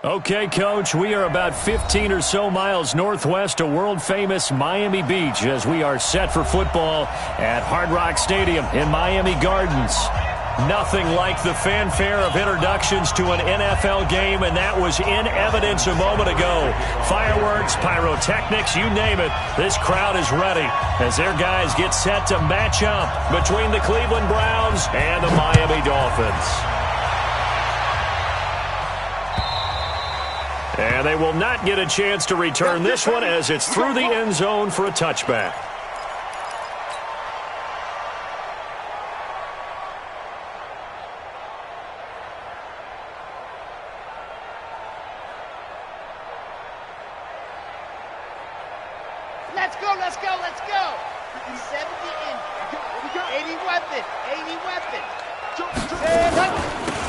Okay, Coach, we are about 15 or so miles northwest of world-famous Miami Beach as we are set for football at Hard Rock Stadium in Miami Gardens. Nothing like the fanfare of introductions to an NFL game, and that was in evidence a moment ago. Fireworks, pyrotechnics, you name it, this crowd is ready as their guys get set to match up between the Cleveland Browns and the Miami Dolphins. And they will not get a chance to return this one as it's through the end zone for a touchback. Let's go, let's go, let's go. 70 in. 80 weapons.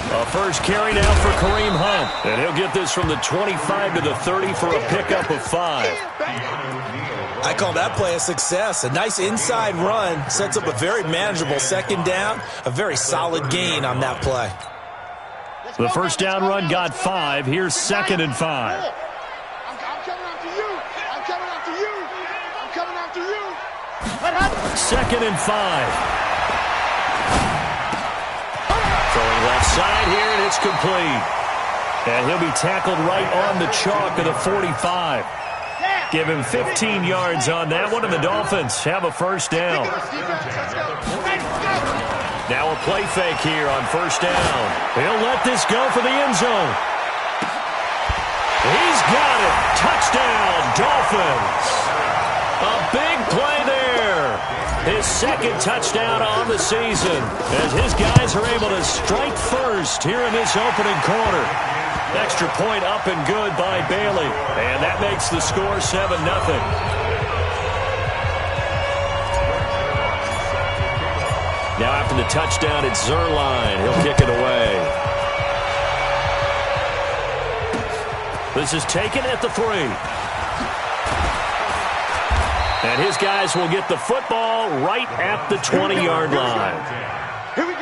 A first carry now for Kareem Hunt. And he'll get this from the 25 to the 30 for a pickup of 5. I call that play a success. A nice inside run sets up a very manageable second down. A very solid gain on that play. The first down run got 5. Here's 2nd and 5. I'm coming after you. I'm coming after you. I'm coming after you. 2nd and 5. Throwing left side here, and it's complete. And he'll be tackled right on the chalk of the 45. Give him 15 yards on that one, and the Dolphins have a first down. Now a play fake here on first down. He'll let this go for the end zone. He's got it. Touchdown, Dolphins. A big play there. His 2nd touchdown on the season as his guys are able to strike first here in this opening quarter. Extra point up and good by Bailey. And that makes the score 7-0. Now after the touchdown, it's Zerline. He'll kick it away. This is taken at the 3. And his guys will get the football right at the 20-yard line. Here we go.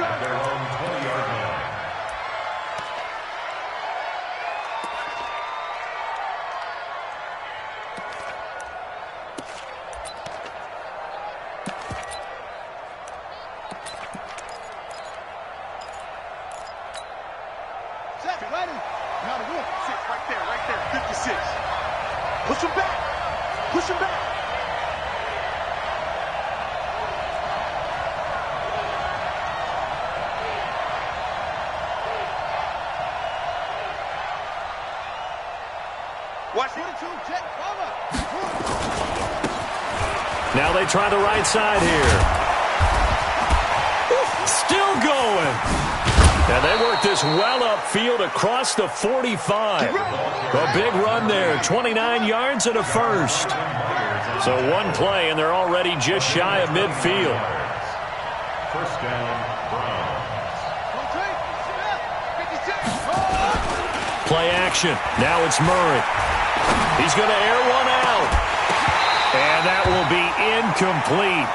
Set, ready. Now the win. Sit right there, 56. Push him back. Push him back. Watch 22, jet cover. Now they try the right side here. Still going. And they work this well upfield across the 45. A big run there, 29 yards and a first. So one play, and they're already just shy of midfield. First down, Browns. Play action. Now it's Murray. He's going to air one out. And that will be incomplete.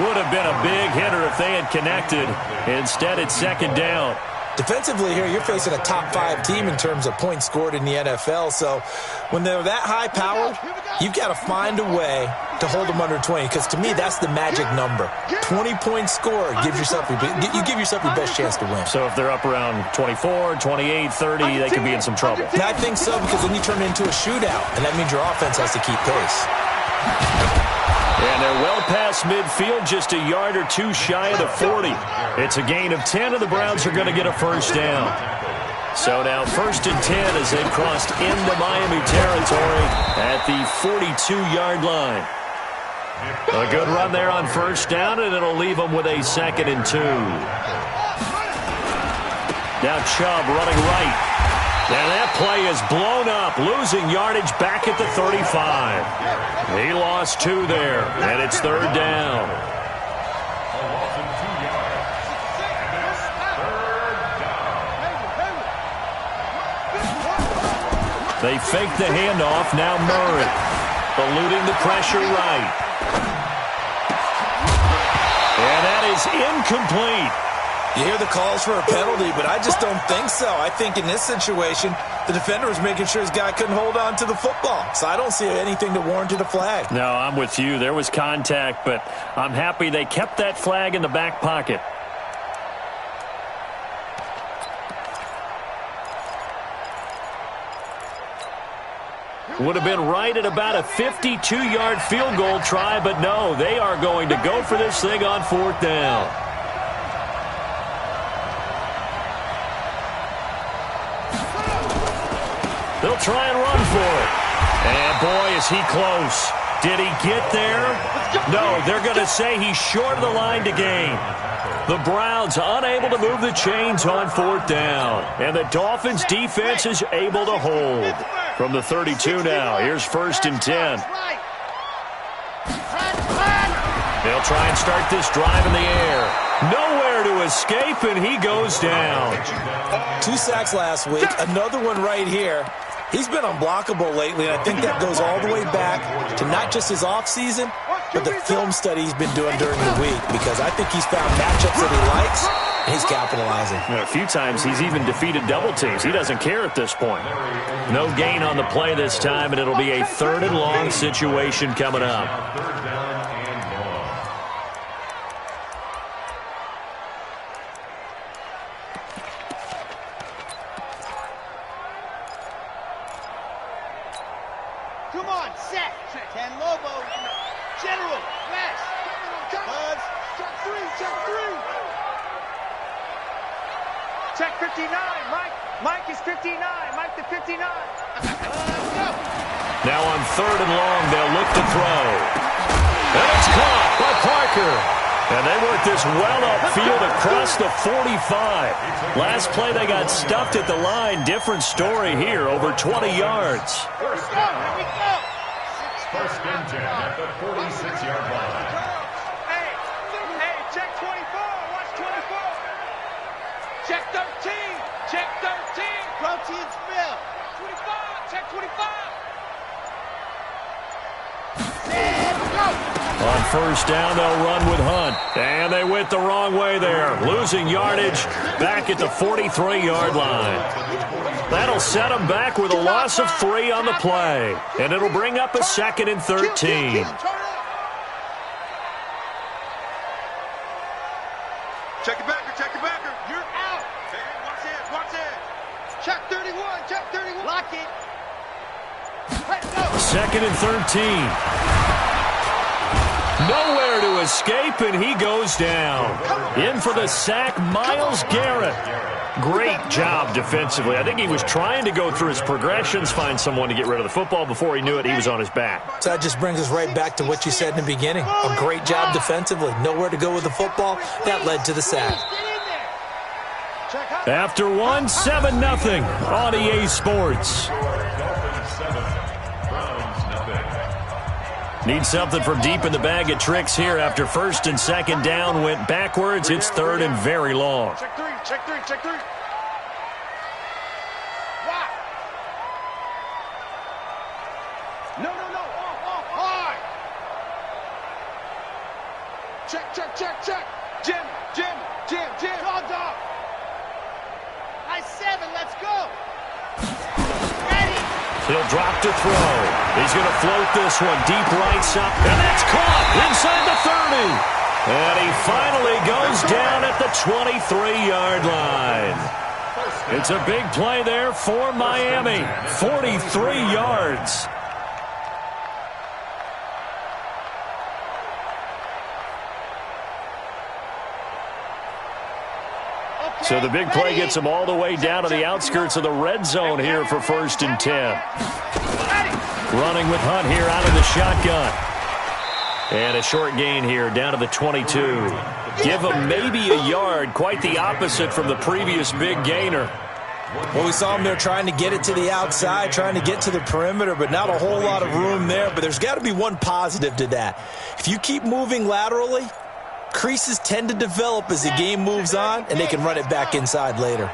Would have been a big hitter if they had connected. Instead, it's 2nd down. Defensively here, you're facing a top 5 team in terms of points scored in the NFL. So when they're that high-powered, you've got to find a way to hold them under 20. Because to me, that's the magic number. 20 points scored, you give yourself your best chance to win. So if they're up around 24, 28, 30, they could be in some trouble. Yeah, I think so, because then you turn it into a shootout, and that means your offense has to keep pace. And they're well past midfield, just a yard or 2 shy of the 40. It's a gain of 10, and the Browns are going to get a first down. So now 1st and 10 as they've crossed into Miami territory at the 42-yard line. A good run there on first down, and it'll leave them with a 2nd and 2. Now Chubb running right. And that play is blown up, losing yardage back at the 35. He lost 2 there, and it's 3rd down. They fake the handoff, now Murray. Eluding the pressure right. And that is incomplete. You hear the calls for a penalty, but I just don't think so. I think in this situation, The defender was making sure his guy couldn't hold on to the football. So I don't see anything that warranted a flag. No, I'm with you. There was contact, but I'm happy they kept that flag in the back pocket. Would have been right at about a 52-yard field goal try, but no, they are going to go for this thing on 4th down. They'll try and run for it. And boy, is he close. Did he get there? No, they're going to say he's short of the line to gain. The Browns unable to move the chains on 4th down. And the Dolphins defense is able to hold. From the 32 now, here's 1st and 10. They'll try and start this drive in the air. Nowhere to escape, and he goes down. 2 sacks last week, another one right here. He's been unblockable lately, and I think that goes all the way back to not just his offseason, but the film study he's been doing during the week, because I think he's found matchups that he likes, and he's capitalizing. A few times he's even defeated double teams. He doesn't care at this point. No gain on the play this time, and it'll be a 3rd and long situation coming up. Come on, set. 10 Lobo. General, West. Buzz. Check 3, check 3. Check 59, Mike. Mike is 59. Mike to 59. Now on 3rd and long, they'll look to throw. And it's caught by Parker. And they work this well upfield across the 45. Last play, they got stuffed at the line. Different story here, over 20 yards. Here we go. 1st and 10 at the 46-yard line. Hey, check 24. Watch 24. Check 13. Check 13. Protein spill. 25. Check 25. On 1st down, they'll run with Hunt. And they went the wrong way there. Losing yardage back at the 43-yard line. That'll set them back with a loss of 3 on the play. And it'll bring up a 2nd and 13. Check it backer. You're out. Hey, watch it. Check 31. Check 31. Lock it. Let's go. 2nd and 13. Nowhere to escape, and he goes down. In for the sack, Myles Garrett. Great job defensively. I think he was trying to go through his progressions, find someone to get rid of the football. Before he knew it, he was on his back. So that just brings us right back to what you said in the beginning. A great job defensively. Nowhere to go with the football. That led to the sack. After one, 7-0 on EA Sports. Need something from deep in the bag of tricks here after 1st and 2nd down went backwards. It's 3rd and very long. Check 3. Wow. No. Hard. Check. Jim. Dog. Nice 7. Let's go. He'll drop to throw. He's going to float this one deep right side. And that's caught inside the 30. And he finally goes down at the 23-yard line. It's a big play there for Miami. 43 yards. So the big play gets him all the way down to the outskirts of the red zone here for 1st and 10. Running with Hunt here out of the shotgun. And a short gain here down to the 22. Give him maybe a yard, quite the opposite from the previous big gainer. Well, we saw him there trying to get it to the outside, trying to get to the perimeter, but not a whole lot of room there. But there's got to be one positive to that. If you keep moving laterally, creases tend to develop as the game moves on, and they can run it back inside later.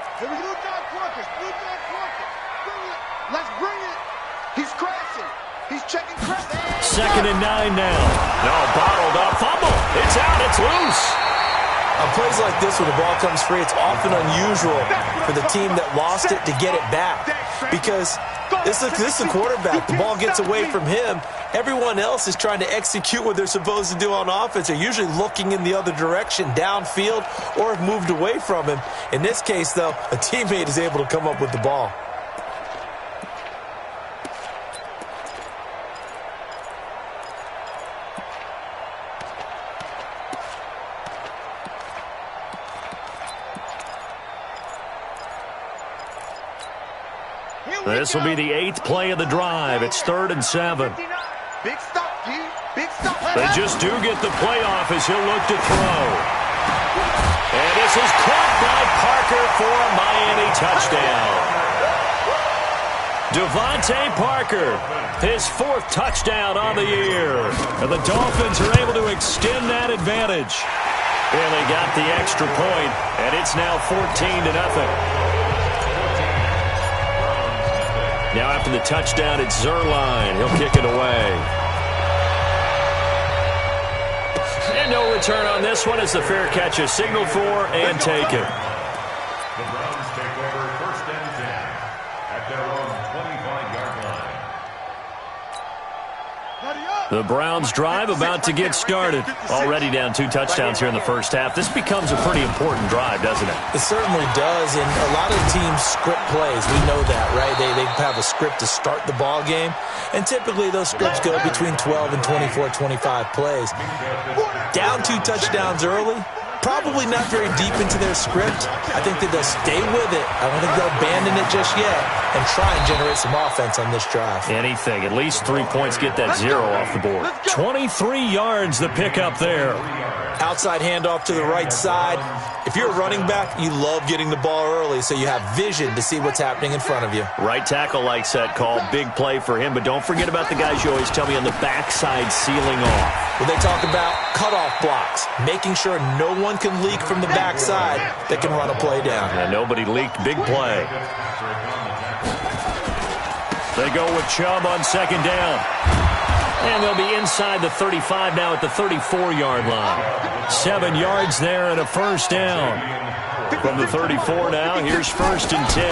Let's bring it. He's crashing. He's checking crash. 2nd and 9 now. No, bottled up. Fumble. It's out. It's loose. On plays like this where the ball comes free, it's often unusual for the team that lost it to get it back. because this is a quarterback. The ball gets away from him. Everyone else is trying to execute what they're supposed to do on offense. They're usually looking in the other direction, downfield, or have moved away from him. In this case, though, a teammate is able to come up with the ball. This will be the 8th play of the drive. It's 3rd and 7. Big stop, G. Big stop. They just do get the play off as he'll look to throw. And this is caught by Parker for a Miami touchdown. Devontae Parker, his 4th touchdown on the year. And the Dolphins are able to extend that advantage. And they got the extra point, and it's now 14-0. Now after the touchdown, it's Zerline. He'll kick it away. And no return on this one as the fair catch is signaled for and taken. The Browns take over 1st and 10 at their own 25-yard line. The Browns drive about to get started. Already down 2 touchdowns here in the first half. This becomes a pretty important drive, doesn't it? It certainly does, and a lot of teams script plays. We know that, right? They have a script to start the ball game, and typically those scripts go between 12 and 24, 25 plays. Down 2 touchdowns early, probably not very deep into their script. I think that they'll stay with it. I don't think they'll abandon it just yet and try and generate some offense on this drive. Anything. At least 3 points, get that 0 off the board. 23 yards the pickup there. Outside handoff to the right side. If you're a running back, you love getting the ball early so you have vision to see what's happening in front of you. Right tackle likes that call. Big play for him. But don't forget about the guys you always tell me on the backside sealing off. When they talk about cutoff blocks, making sure no one can leak from the backside that can run a play down. And nobody leaked. Big play. They go with Chubb on 2nd down. And they'll be inside the 35 now at the 34-yard line. 7 yards there and a 1st down. From the 34 now, here's 1st and 10.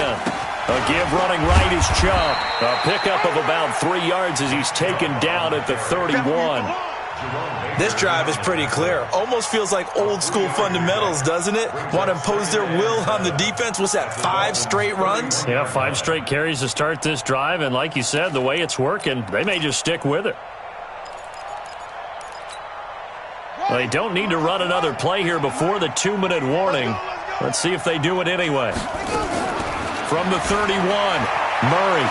A give running right is Chubb. A pickup of about 3 yards as he's taken down at the 31. This drive is pretty clear. Almost feels like old school fundamentals, doesn't it? Want to impose their will on the defense. What's that, 5 straight runs? Yeah, 5 straight carries to start this drive. And like you said, the way it's working, they may just stick with it. Well, they don't need to run another play here before the 2-minute warning. Let's see if they do it anyway. From the 31, Murray.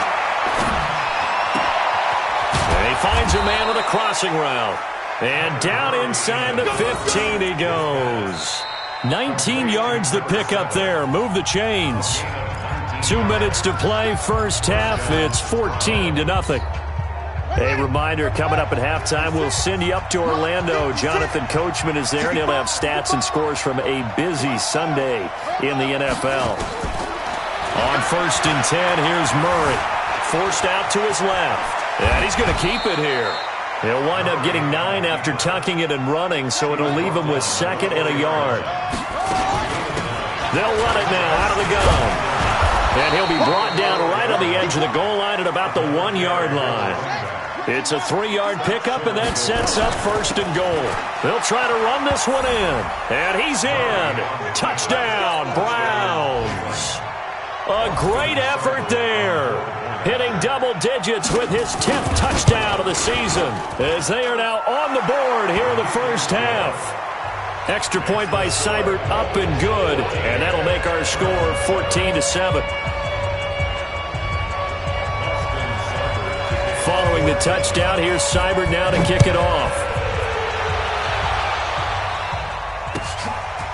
And he finds a man on a crossing route. And down inside the 15 he goes. 19 yards the pickup there. Move the chains. 2 minutes to play first half. It's 14-0. A reminder, coming up at halftime, we'll send you up to Orlando. Jonathan Coachman is there, and he'll have stats and scores from a busy Sunday in the NFL. On 1st and 10, here's Murray. Forced out to his left. And he's going to keep it here. He'll wind up getting 9 after tucking it and running, so it'll leave him with 2nd and a yard. They'll run it now out of the gun. And he'll be brought down right on the edge of the goal line at about the 1-yard line. It's a 3-yard pickup, and that sets up 1st and goal. They'll try to run this one in. And he's in. Touchdown, Browns. A great effort there. Hitting double digits with his 10th touchdown of the season, as they are now on the board here in the first half. Extra point by Seibert up and good, and that'll make our score 14-7. Following the touchdown, here's Seibert now to kick it off.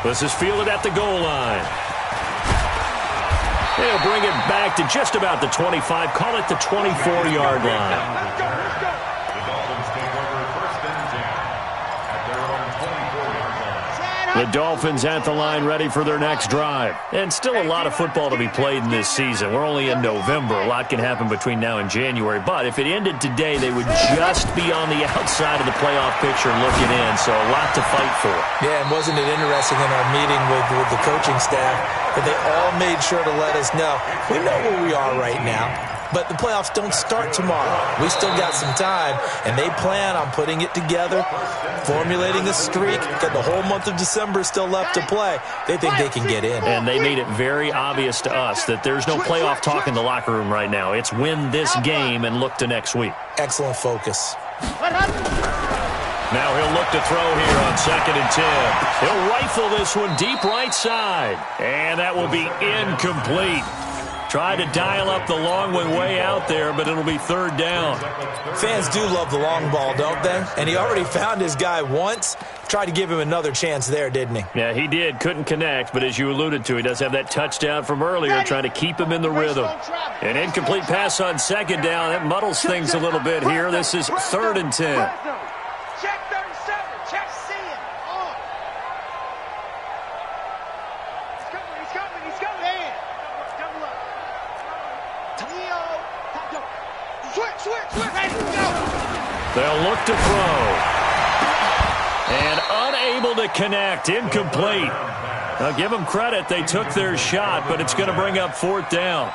This is fielded at the goal line. He'll bring it back to just about the 25, call it the 24-yard line. The Dolphins take over 1st and 10 at their own 24-yard line. The Dolphins at the line ready for their next drive. And still a lot of football to be played in this season. We're only in November. A lot can happen between now and January. But if it ended today, they would just be on the outside of the playoff picture looking in. So a lot to fight for. Yeah, and wasn't it interesting in our meeting with the coaching staff that they all made sure to let us know, we know where we are right now, but the playoffs don't start tomorrow. We still got some time, and they plan on putting it together, formulating a streak. Got the whole month of December still left to play. They think they can get in. And they made it very obvious to us that there's no playoff talk in the locker room right now. It's win this game and look to next week. Excellent focus. Now he'll look to throw here on 2nd and 10. He'll rifle this one deep right side. And that will be incomplete. Tried to dial up the long one way out there, but it'll be 3rd down. Fans do love the long ball, don't they? And he already found his guy once. Tried to give him another chance there, didn't he? Yeah, he did. Couldn't connect, but as you alluded to, he does have that touchdown from earlier, trying to keep him in the rhythm. An incomplete pass on 2nd down. That muddles things a little bit here. This is 3rd and 10. Check 37. Check C. On. He's coming. He's coming. Double up. Switch. Ready to go. They'll look to throw. And unable to connect. Incomplete. Now, give them credit. They took their shot, but it's going to bring up 4th down.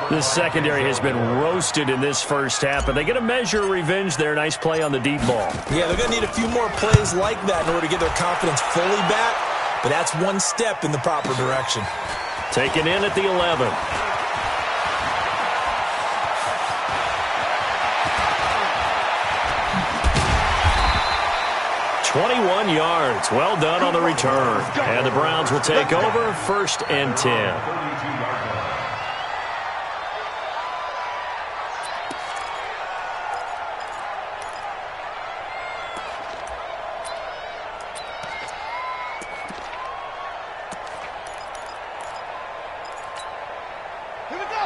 This secondary has been roasted in this first half, but they get a measure of revenge there. Nice play on the deep ball. Yeah, they're going to need a few more plays like that in order to get their confidence fully back, but that's one step in the proper direction. Taken in at the 11. 21 yards. Well done on the return. And the Browns will take over 1st and 10.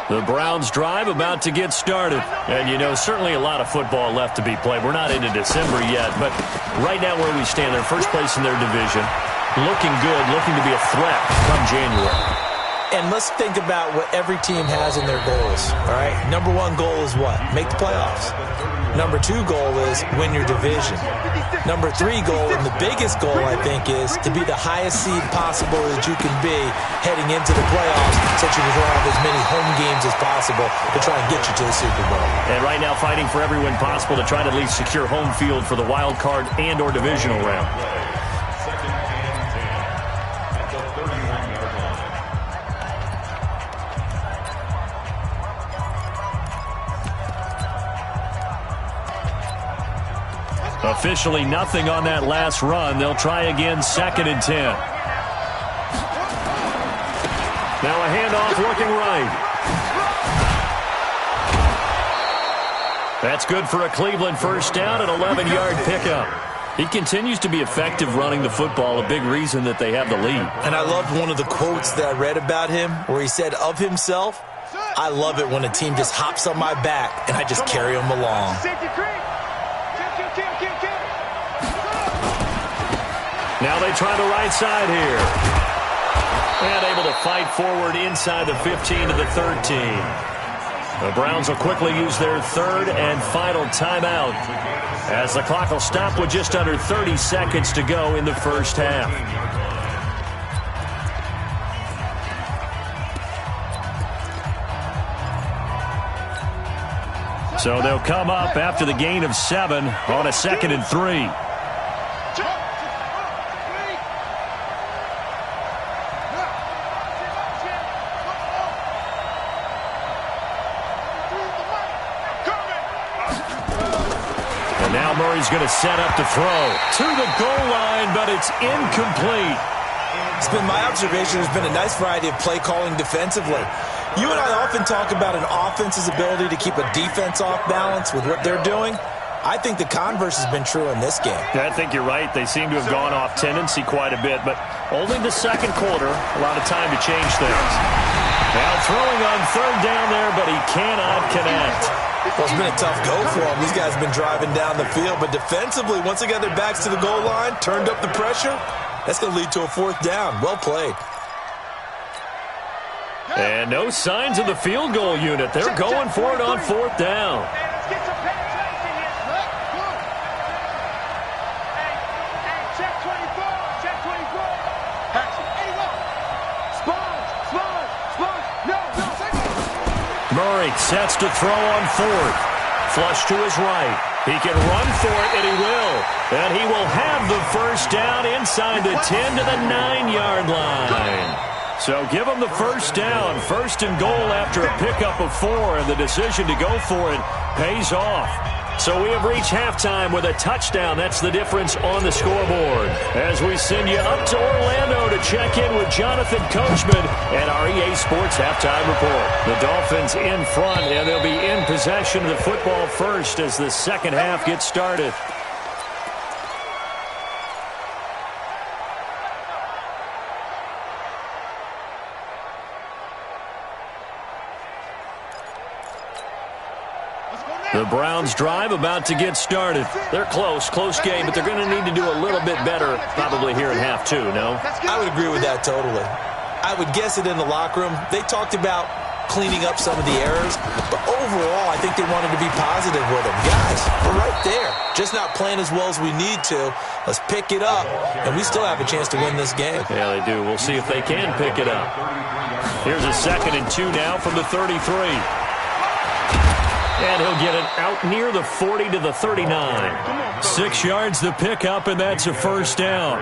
The Browns drive about to get started. And, you know, certainly a lot of football left to be played. We're not into December yet, but right now where we stand, they're first place in their division. Looking good, looking to be a threat come January. And let's think about what every team has in their goals, all right? Number 1 goal is what? Make the playoffs. Number 2 goal is win your division. Number 3 goal, and the biggest goal, I think, is to be the highest seed possible that you can be heading into the playoffs so that you can have as many home games as possible to try and get you to the Super Bowl. And right now fighting for every win possible to try to at least secure home field for the wild card and or divisional round. Officially nothing on that last run. They'll try again 2nd and 10. Now a handoff looking right. That's good for a Cleveland first down and 11-yard pickup. He continues to be effective running the football, a big reason that they have the lead. And I loved one of the quotes that I read about him where he said of himself, I love it when a team just hops on my back and I just carry them along. Now they try the right side here. And able to fight forward inside the 15 to the 13. The Browns will quickly use their 3rd and final timeout as the clock will stop with just under 30 seconds to go in the first half. So they'll come up after the gain of 7 on a 2nd and 3. Murray's going to set up to throw to the goal line, but it's incomplete. It's been my observation there's been a nice variety of play calling defensively. You and I often talk about an offense's ability to keep a defense off balance with what they're doing. I think the converse has been true in this game. I think you're right. They seem to have gone off tendency quite a bit, but only the second quarter, a lot of time to change things. Now throwing on 3rd down there, but he cannot connect. Well, it's been a tough go for them. These guys have been driving down the field, but defensively, once they got their backs to the goal line, turned up the pressure, That's going to lead to a 4th down. Well played. And no signs of the field goal unit. They're going for it on 4th down. Let's get some penetration here. Hey, check 24. Check 24. Hey, look. Sponge. No, take it. Murray sets to throw on 4th. Flush to his right. He can run for it, and he will. And he will have the 1st down inside the 10 to the 9-yard line. So give him the 1st down. 1st and goal after a pickup of 4, and the decision to go for it pays off. So we have reached halftime with a touchdown. That's the difference on the scoreboard. As we send you up to Orlando to check in with Jonathan Coachman and our EA Sports Halftime Report. The Dolphins in front, and they'll be in possession of the football first as the second half gets started. The Browns drive about to get started. They're close game, but they're going to need to do a little bit better probably here in half 2, no? I would agree with that totally. I would guess it in the locker room. They talked about cleaning up some of the errors, but overall, I think they wanted to be positive with them. Guys, we're right there. Just not playing as well as we need to. Let's pick it up, and we still have a chance to win this game. Yeah, they do. We'll see if they can pick it up. Here's a 2nd and 2 now from the 33. And he'll get it out near the 40 to the 39. 6 yards the pickup, and that's a 1st down.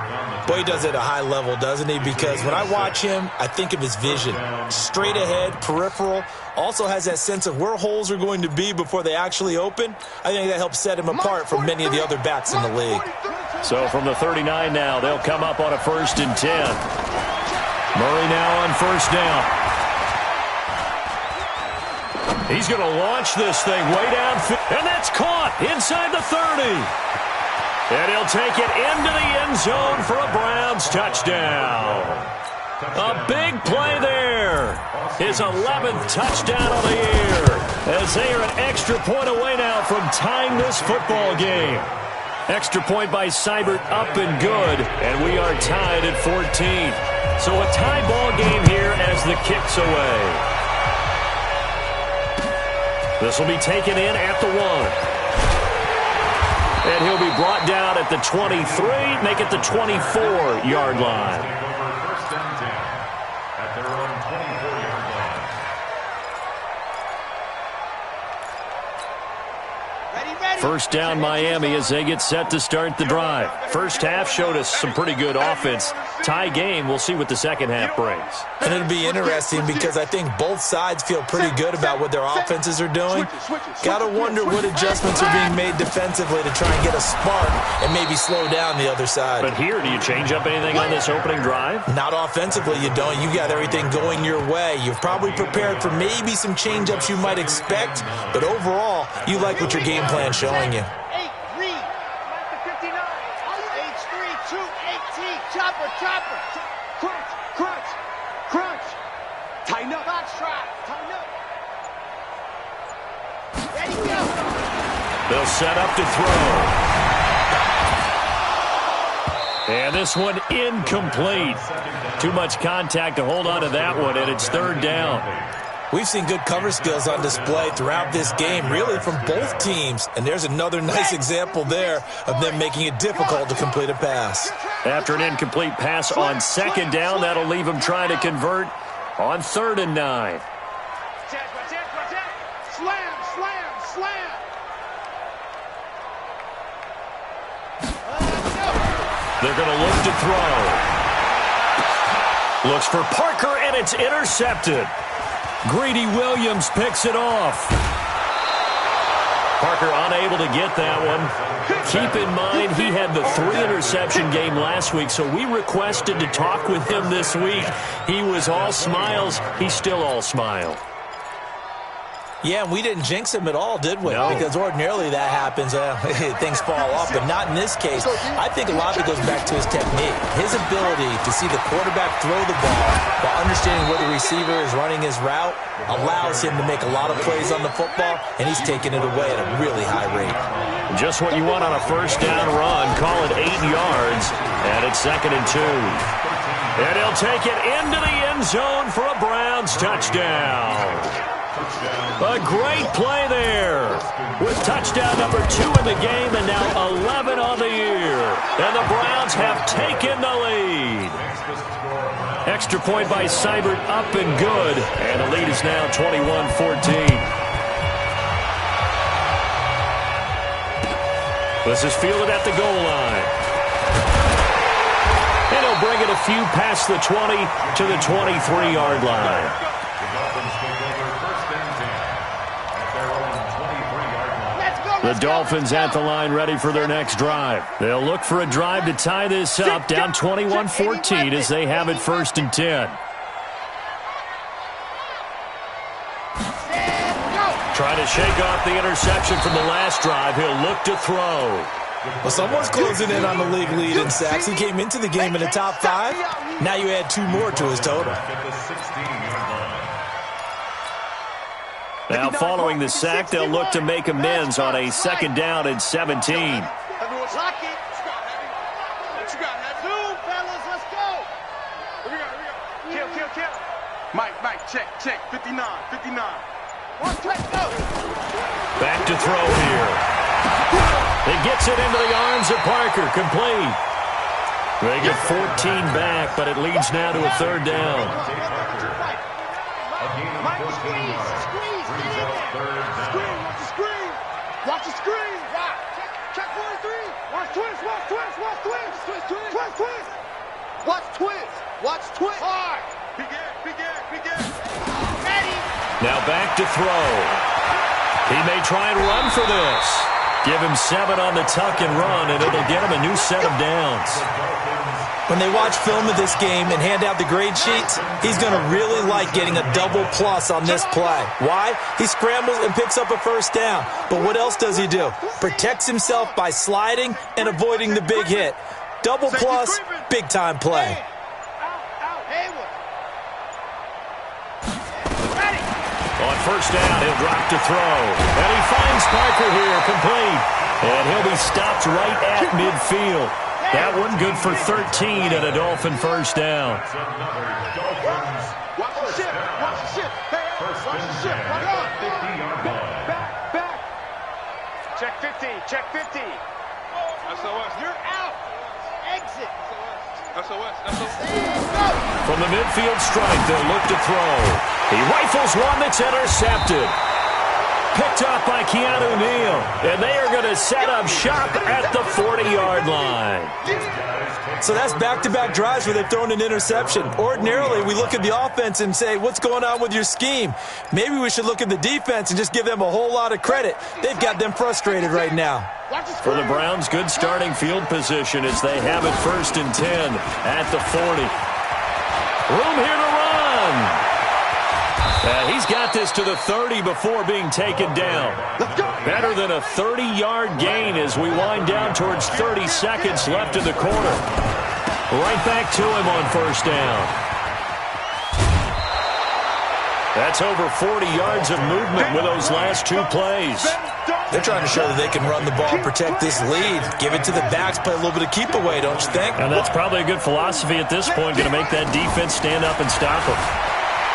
Boy, he does it at a high level, doesn't he? Because when I watch him, I think of his vision. Straight ahead, peripheral. Also has that sense of where holes are going to be before they actually open. I think that helps set him apart from many of the other backs in the league. So from the 39 now, they'll come up on a 1st and 10. Murray now on 1st down. He's going to launch this thing way downfield, and that's caught inside the 30. And he'll take it into the end zone for a Browns touchdown. A big play there. His 11th touchdown of the year, as they are an extra point away now from tying this football game. Extra point by Seibert up and good, and we are tied at 14. So a tie ball game here as the kick's away. This will be taken in at the 1. And he'll be brought down at the 23, make it the 24-yard line. First and 10 at their own 24-yard line. Ready. 1st down Miami as they get set to start the drive. First half showed us some pretty good offense. Tie game, we'll see what the second half brings. And it'll be interesting because I think both sides feel pretty good about what their offenses are doing. Got to wonder what adjustments are being made defensively to try and get a spark and maybe slow down the other side. But here, do you change up anything on this opening drive? Not offensively, you don't. You got everything going your way. You've probably prepared for maybe some change-ups you might expect, but overall, you like what your game plan's showing you. 8-3. Like the 59. H3, 2-18. Chopper. Crunch. Tighten up. Box trap. Tighten up. Ready, go. They'll set up to throw. And this one incomplete. Too much contact to hold on to that one, and it's 3rd down. We've seen good cover skills on display throughout this game, really from both teams. And there's another nice example there of them making it difficult to complete a pass. After an incomplete pass on 2nd down, that'll leave them trying to convert on 3rd and 9. Slam. They're going to look to throw. Looks for Parker, and it's intercepted. Greedy Williams picks it off. Parker unable to get that one. Keep in mind, he had the 3-interception game last week, so we requested to talk with him this week. He was all smiles. He's still all smile. Yeah, and we didn't jinx him at all, did we? No. Because ordinarily that happens, things fall off, but not in this case. I think a lot of it goes back to his technique. His ability to see the quarterback throw the ball while understanding where the receiver is running his route allows him to make a lot of plays on the football, and he's taking it away at a really high rate. Just what you want on a first down run. Call it 8 yards, and it's 2nd and 2. And he'll take it into the end zone for a Browns touchdown. A great play there with touchdown number 2 in the game and now 11 on the year. And the Browns have taken the lead. Extra point by Seibert up and good. And the lead is now 21-14. This is fielded at the goal line. And he'll bring it a few past the 20 to the 23-yard line. The Dolphins at the line ready for their next drive. They'll look for a drive to tie this up, down 21-14 as they have it 1st and 10. Trying to shake off the interception from the last drive. He'll look to throw. Well, someone's closing in on the league lead in sacks. He came into the game in the top 5. Now you add 2 more to his total. Now following the sack, they'll look to make amends on a 2nd down and 17. Lock it. What you got, Two, fellas, let's go. Here we go. Kill. Mike, check. 59. Let's go. Back to throw here. He gets it into the arms of Parker, complete. They get 14 back, but it leads now to a 3rd down. Mike, squeeze. Watch the screen. Check 43. Watch twist. Watch twist. Hard. Begin. Ready. Now back to throw. He may try and run for this. Give him 7 on the tuck and run, and it'll get him a new set of downs. When they watch film of this game and hand out the grade sheets, he's going to really like getting a double plus on this play. Why? He scrambles and picks up a 1st down. But what else does he do? Protects himself by sliding and avoiding the big hit. Double plus, big-time play. On 1st down, he'll drop to throw. And he finds Parker here, complete. And he'll be stopped right at midfield. That one good for 13 and a Dolphin 1st down. Watch the ship. Watch the ship. Back. Check 50. SOS. You're out. Exit. SOS. From the midfield strike, they'll look to throw. He rifles one that's intercepted. Picked up by Keanu Neal. And they are going to set up shop at the 40-yard line. So that's back-to-back drives where they've thrown an interception. Ordinarily, we look at the offense and say, what's going on with your scheme? Maybe we should look at the defense and just give them a whole lot of credit. They've got them frustrated right now. For the Browns, good starting field position as they have it 1st and 10 at the 40. Room here to run. He's got this to the 30 before being taken down. Better than a 30-yard gain as we wind down towards 30 seconds left in the quarter. Right back to him on 1st down. That's over 40 yards of movement with those last 2 plays. They're trying to show that they can run the ball and protect this lead. Give it to the backs, play a little bit of keep away, don't you think? And that's probably a good philosophy at this point, going to make that defense stand up and stop them.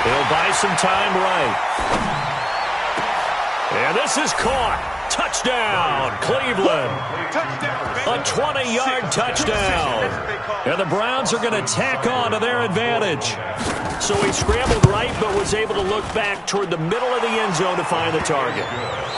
He'll buy some time right. And this is caught. Touchdown, Cleveland. A 20-yard touchdown. And the Browns are going to tack on to their advantage. So he scrambled right, but was able to look back toward the middle of the end zone to find the target.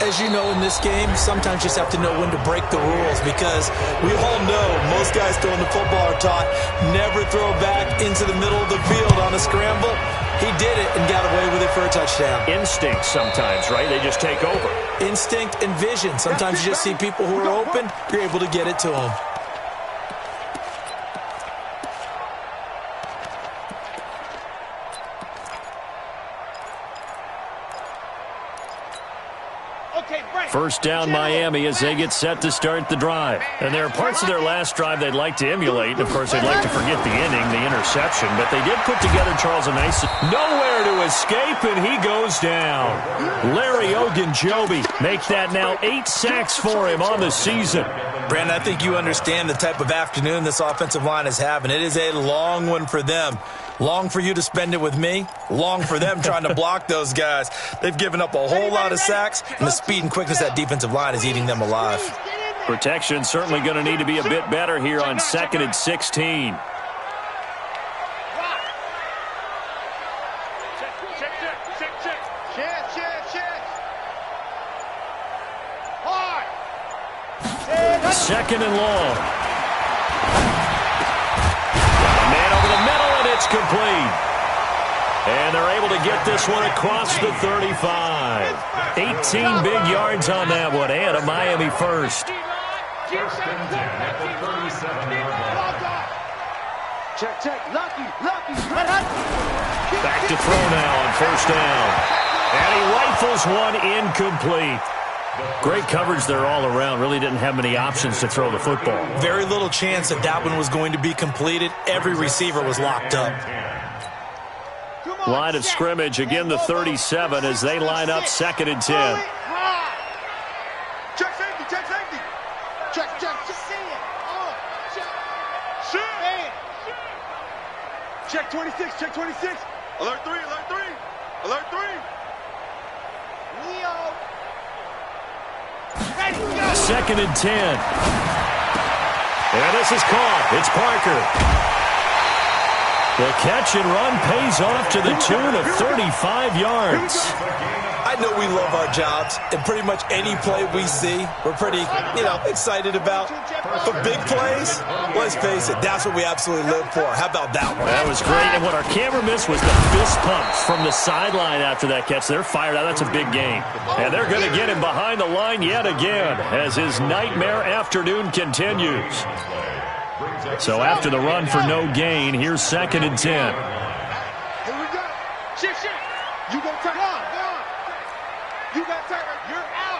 As you know, in this game, sometimes you just have to know when to break the rules because we all know most guys throwing the football are taught never throw back into the middle of the field on a scramble. He did it and got away with it for a touchdown. Instinct sometimes, right? They just take over. Instinct and vision. Sometimes you just see people who are open, you're able to get it to them. Okay, break. First down Miami as they get set to start the drive. And there are parts of their last drive they'd like to emulate. Of course, they'd like to forget the inning, the interception. But they did put together, Charles, a nice... Nowhere to escape, and he goes down. Larry Ogunjobi make that now 8 sacks for him on the season. Brandon, I think you understand the type of afternoon this offensive line is having. It is a long one for them. Long for you to spend it with me. Long for them trying to block those guys. They've given up a whole lot of sacks, and the speed and quickness of that defensive line is eating them alive. Protection certainly going to need to be a bit better here on 2nd and 16. Second and long. Man over the middle, and it's complete. And they're able to get this one across the 35. 18 big yards on that one, and a Miami first. First and 10 at the 37-yard line. Check. Lucky. Back to throw now on first down. And he rifles one incomplete. Great coverage there all around. Really didn't have many options to throw the football. Very little chance that that one was going to be completed. Every receiver was locked up. Line of scrimmage, again the 37 as they line up 2nd and 10. Check safety. Check. Check 26. Alert 3. Leo. 2nd and 10. And this is caught. It's Parker. The catch and run pays off to the tune of 35 yards. I know we love our jobs, and pretty much any play we see, we're pretty, excited about. But big plays, let's face it, that's what we absolutely live for. How about that one? That was great, and what our camera missed was the fist pumps from the sideline after that catch. They're fired out. That's a big gain. And they're going to get him behind the line yet again as his nightmare afternoon continues. So after the run for no gain, here's 2nd and 10. Here we go. Shit. You go turn on. You got turn. You're out.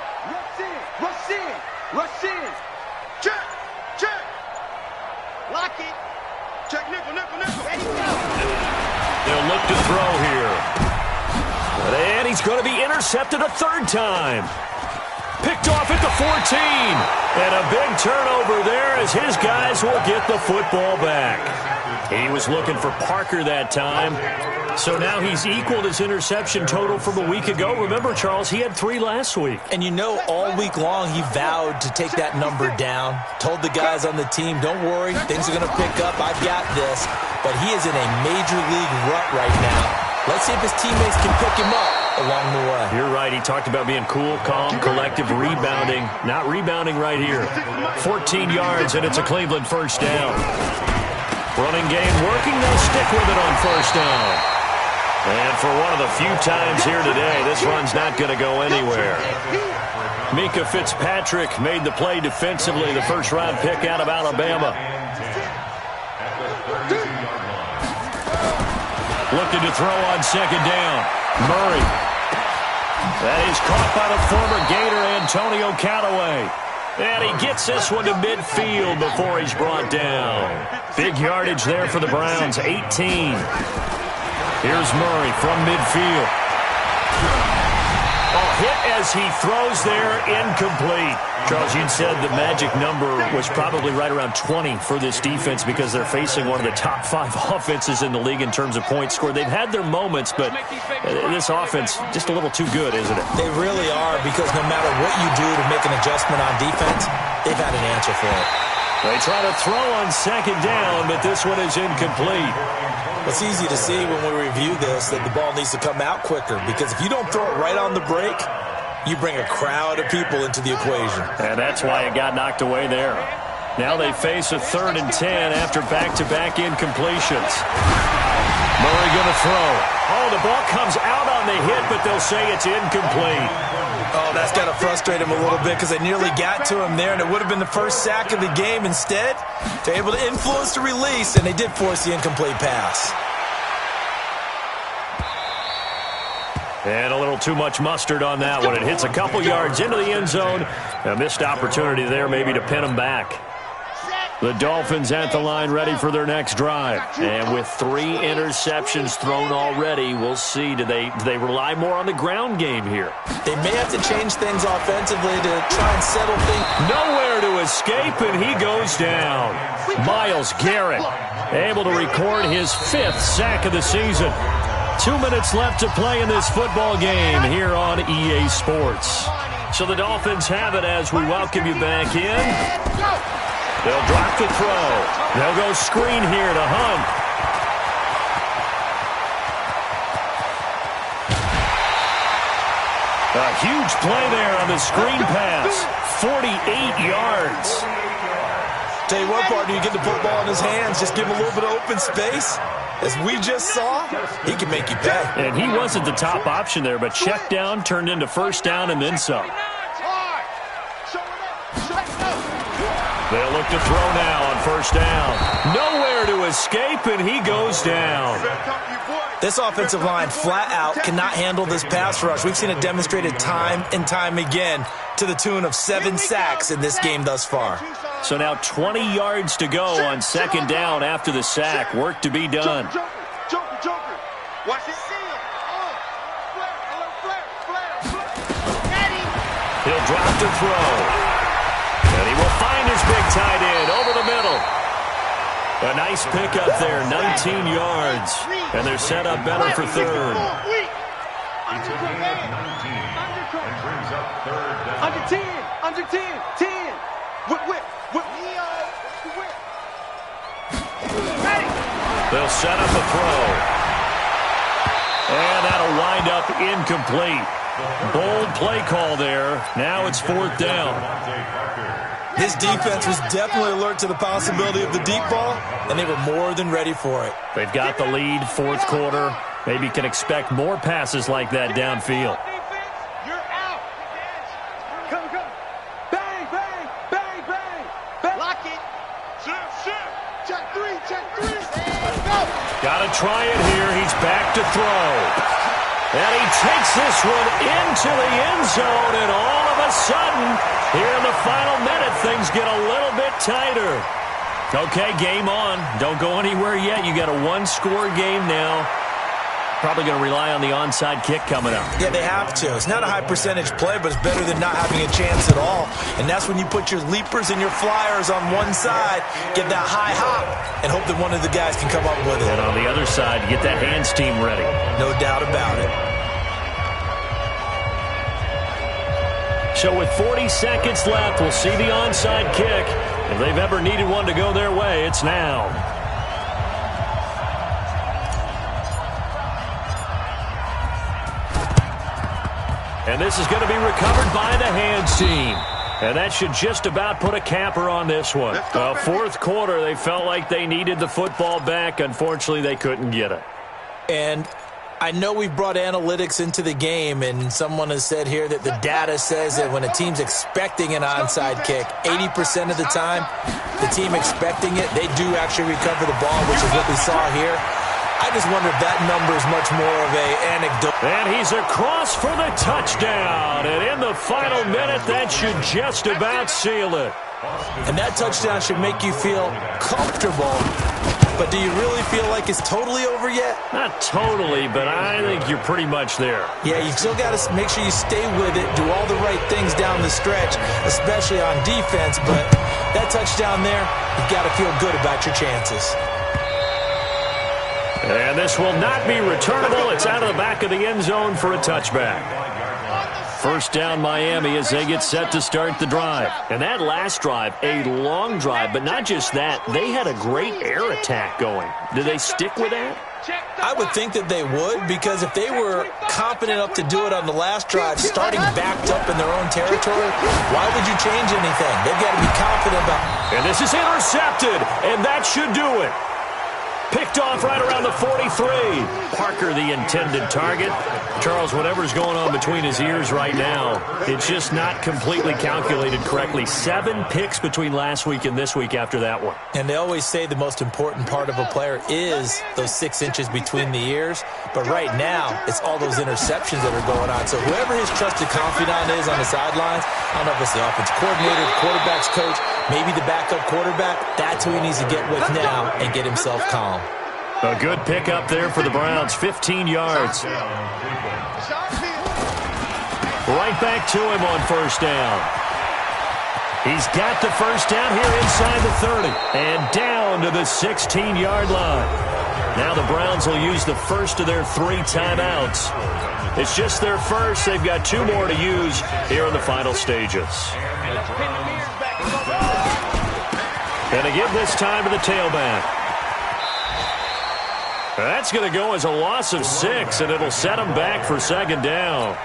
Rush in. Check. Lock it. Check nickel. Ready, go. They'll look to throw here. And he's going to be intercepted a 3rd time. Picked off at the 14. And a big turnover there as his guys will get the football back. He was looking for Parker that time. So now he's equaled his interception total from a week ago. Remember, Charles, he had 3 last week. And all week long he vowed to take that number down. Told the guys on the team, don't worry, things are going to pick up. I've got this. But he is in a major league rut right now. Let's see if his teammates can pick him up along the way. You're right. He talked about being cool, calm, collective, rebounding. Not rebounding right here. 14 yards, and it's a Cleveland first down. Running game working. They'll stick with it on first down. And for one of the few times here today, this run's not going to go anywhere. Mika Fitzpatrick made the play defensively, the first-round pick out of Alabama. Looking to throw on 2nd down. Murray. That is caught by the former Gator Antonio Callaway. And he gets this one to midfield before he's brought down. Big yardage there for the Browns, 18. Here's Murray from midfield. Hit as he throws there, incomplete. Charles, you said the magic number was probably right around 20 for this defense because they're facing one of the top 5 offenses in the league in terms of points scored. They've had their moments, but this offense just a little too good, isn't it? They really are, because no matter what you do to make an adjustment on defense, they've had an answer for it. They try to throw on 2nd down, but this one is incomplete. It's easy to see when we review this that the ball needs to come out quicker, because if you don't throw it right on the break, you bring a crowd of people into the equation. And that's why it got knocked away there. Now they face a 3rd and 10 after back-to-back incompletions. Murray going to throw. Oh, the ball comes out on the hit, but they'll say it's incomplete. Oh, that's got to frustrate him a little bit because they nearly got to him there, and it would have been the first sack of the game. Instead, they're able to influence the release, and they did force the incomplete pass. And a little too much mustard on that one. It hits a couple yards into the end zone. A missed opportunity there maybe to pin them back. The Dolphins at the line ready for their next drive. And with 3 interceptions thrown already, we'll see. Do they rely more on the ground game here? They may have to change things offensively to try and settle things. Nowhere to escape, and he goes down. Myles Garrett able to record his 5th sack of the season. 2 minutes left to play in this football game here on EA Sports. So the Dolphins have it as we welcome you back in. They'll drop the throw. They'll go screen here to Hunt. A huge play there on the screen pass. 48 yards. Tell you what, partner, you get the football in his hands, just give him a little bit of open space. As we just saw, he can make you pay. And he wasn't the top option there, but check down turned into first down and then some. They'll look to throw now on first down. Nowhere to escape, and he goes down. This offensive line flat out cannot handle this pass rush. We've seen it demonstrated time and time again to the tune of 7 sacks in this game thus far. So now 20 yards to go on second down after the sack. Work to be done. Joker. Watch it. He'll drop to throw. And he will find his big tight end over the middle. A nice pickup there, 19 yards. And they're set up better for third. It's a gain of 19 and brings up third down. Under 10. Whip. They'll set up a throw. And that'll wind up incomplete. Bold play call there. Now it's 4th down. This defense was definitely alert to the possibility of the deep ball, and they were more than ready for it. They've got the lead, 4th quarter. Maybe can expect more passes like that downfield. You're out. Come. Bang. Lock it. Shift. Check three. Go. Got to try it here. He's back to throw. And he takes this one into the end zone, and all of a sudden, here in the final minute, things get a little bit tighter. Okay, game on. Don't go anywhere yet. You got a 1-score game now. Probably going to rely on the onside kick coming up. Yeah, they have to. It's not a high percentage play, but it's better than not having a chance at all. And that's when you put your leapers and your flyers on one side, get that high hop, and hope that one of the guys can come up with it. And on the other side, get that hands team ready. No doubt about it. So with 40 seconds left, we'll see the onside kick. If they've ever needed one to go their way, it's now. And this is going to be recovered by the hands team. And that should just about put a capper on this one. 4th quarter, they felt like they needed the football back. Unfortunately, they couldn't get it. And I know we've brought analytics into the game, and someone has said here that the data says that when a team's expecting an onside kick, 80% of the time, the team expecting it, they do actually recover the ball, which is what we saw here. I just wonder if that number is much more of an anecdote. And he's across for the touchdown. And in the final minute, that should just about seal it. And that touchdown should make you feel comfortable. But do you really feel like it's totally over yet? Not totally, but I think you're pretty much there. Yeah, you still got to make sure you stay with it, do all the right things down the stretch, especially on defense. But that touchdown there, you've got to feel good about your chances. And this will not be returnable. It's out of the back of the end zone for a touchback. First down Miami as they get set to start the drive. And that last drive, a long drive, but not just that. They had a great air attack going. Do they stick with that? I would think that they would, because if they were confident enough to do it on the last drive, starting backed up in their own territory, why would you change anything? They've got to be confident about it. And this is intercepted, and that should do it. Picked off right around the 43. Parker, the intended target. Charles, whatever's going on between his ears right now, it's just not completely calculated correctly. 7 picks between last week and this week after that one. And they always say the most important part of a player is those 6 inches between the ears. But right now, it's all those interceptions that are going on. So whoever his trusted confidant is on the sidelines, I don't know if it's the offensive coordinator, the quarterback's coach, maybe the backup quarterback, that's who he needs to get with now and get himself calm. A good pick up there for the Browns, 15 yards. Right back to him on first down. He's got the first down here inside the 30 and down to the 16-yard line. Now the Browns will use the first of their 3 timeouts. It's just their first. They've got 2 more to use here in the final stages. And to give this time to the tailback. That's going to go as a loss of 6, and it'll set them back for second down.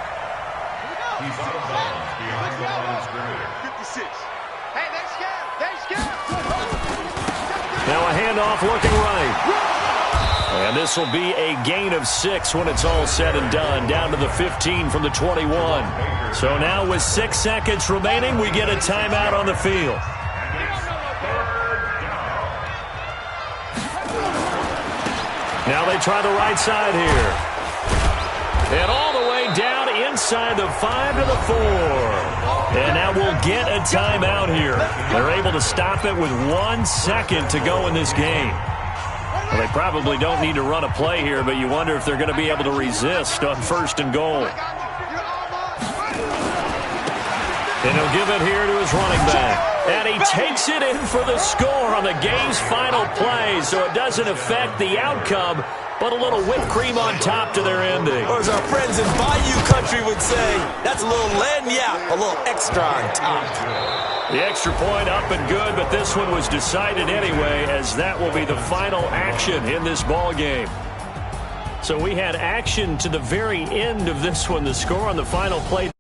Now a handoff looking right. And this will be a gain of 6 when it's all said and done, down to the 15 from the 21. So now with 6 seconds remaining, we get a timeout on the field. Now they try the right side here. And all the way down inside the 5 to the 4. And now we'll get a timeout here. They're able to stop it with 1 second to go in this game. Well, they probably don't need to run a play here, but you wonder if they're going to be able to resist on first and goal. And he'll give it here to his running back. And he takes it in for the score on the game's final play, so it doesn't affect the outcome, but a little whipped cream on top to their ending. Or as our friends in Bayou Country would say, that's a little lagniappe, a little extra on top. The extra point up and good, but this one was decided anyway, as that will be the final action in this ball game. So we had action to the very end of this one. The score on the final play.